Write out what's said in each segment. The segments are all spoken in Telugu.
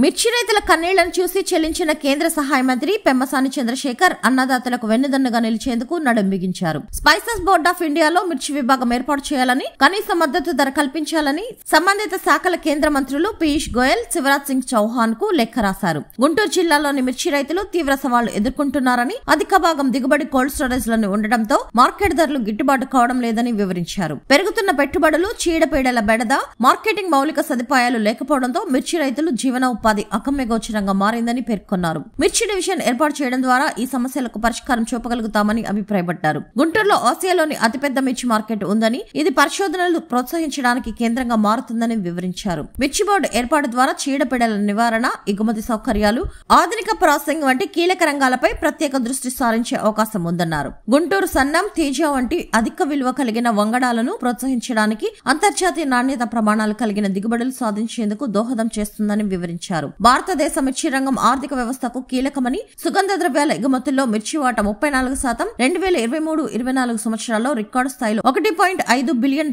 మిర్చి రైతుల కన్నీళ్లను చూసి చెల్లించిన కేంద్ర సహాయ మంత్రి పెమ్మసాని చంద్రశేఖర్ అన్నదాతలకు వెన్నుదన్నుగా నిలిచేందుకు నడుం బిగించారు. స్పైసెస్ బోర్డ్ ఆఫ్ ఇండియాలో మిర్చి విభాగం ఏర్పాటు చేయాలని, కనీస మద్దతు ధర కల్పించాలని సంబంధిత శాఖల కేంద్ర మంత్రులు పీయూష్ గోయల్, శివరాజ్ సింగ్ చౌహాన్ కు లేఖ రాశారు. గుంటూరు జిల్లాలోని మిర్చి రైతులు తీవ్ర సవాళ్లు ఎదుర్కొంటున్నారని, అధిక భాగం దిగుబడి కోల్డ్ స్టోరేజ్ లను ఉండడంతో మార్కెట్ ధరలు గిట్టుబాటు కావడం లేదని వివరించారు. పెరుగుతున్న పెట్టుబడులు, చీడపీడల బెడద, మార్కెటింగ్ మౌలిక సదుపాయాలు లేకపోవడంతో మిర్చి రైతులు జీవనోపాధి అకమ్యగోచరంగా మారిందని పేర్కొన్నారు. మిర్చి డివిజన్ ఏర్పాటు చేయడం ద్వారా ఈ సమస్యలకు పరిష్కారం చూపగలుగుతామని అభిప్రాయపడ్డారు. గుంటూరులో ఆసియాలోని అతిపెద్ద మిర్చి మార్కెట్ ఉందని, ఇది పరిశోధనలు ప్రోత్సహించడానికి కేంద్రంగా మారుతుందని వివరించారు. మిర్చి బోర్డు ఏర్పాటు ద్వారా చీడపీడల నివారణ, ఎగుమతి సౌకర్యాలు, ఆధునిక ప్రాసెసింగ్ వంటి కీలక రంగాలపై ప్రత్యేక దృష్టి సారించే అవకాశం ఉందన్నారు. గుంటూరు సన్నం, తేజ వంటి అధిక విలువ కలిగిన వంగడాలను ప్రోత్సహించడానికి అంతర్జాతీయ నాణ్యత ప్రమాణాలు కలిగిన దిగుబడులు సాధించేందుకు దోహదం చేస్తుందని వివరించారు. భారతదేశ మిర్చి రంగం ఆర్థిక వ్యవస్థకు కీలకమని, సుగంధ ద్రవ్యాల ఎగుమతుల్లో మిర్చి వాటా 34%, 2023-24 సంవత్సరాల్లో రికార్డు స్థాయిలో $1.5 బిలియన్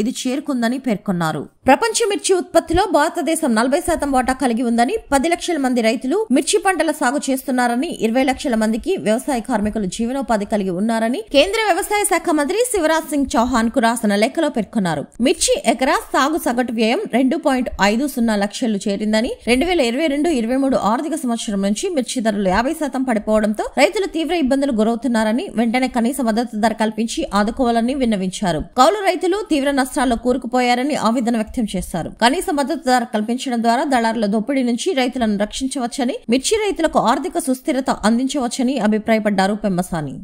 ఇది చేరుకుందని పేర్కొన్నారు. ప్రపంచ మిర్చి ఉత్పత్తిలో భారతదేశం 40% వాటా కలిగి ఉందని, 10 లక్షల మంది రైతులు మిర్చి పంటల సాగు చేస్తున్నారని, 20 లక్షల మందికి వ్యవసాయ కార్మికులు జీవనోపాధి కలిగి ఉన్నారని కేంద్ర వ్యవసాయ శాఖ మంత్రి శివరాజ్ సింగ్ చౌహాన్ కు రాసిన లేఖలో పేర్కొన్నారు. మిర్చి ఎకరా సాగు సగటు వ్యయం 2.50 లక్షలు చేరిందని, 2022-23 ఆర్థిక సంవత్సరం నుంచి మిర్చి ధరలు 50% పడిపోవడంతో రైతులు తీవ్ర ఇబ్బందులు గురవుతున్నారని, వెంటనే కనీస మద్దతు ధర కల్పించి ఆదుకోవాలని విన్నవించారు. కౌలు రైతులు తీవ్ర నష్టాల్లో కూరుకుపోయారని ఆవేదన వ్యక్తం చేశారు. కనీస మద్దతు ధర కల్పించడం ద్వారా దళారుల దోపిడీ నుంచి రైతులను రక్షించవచ్చని, మిర్చి రైతులకు ఆర్థిక సుస్థిరత అందించవచ్చని అభిప్రాయపడ్డారు పెమ్మసాని.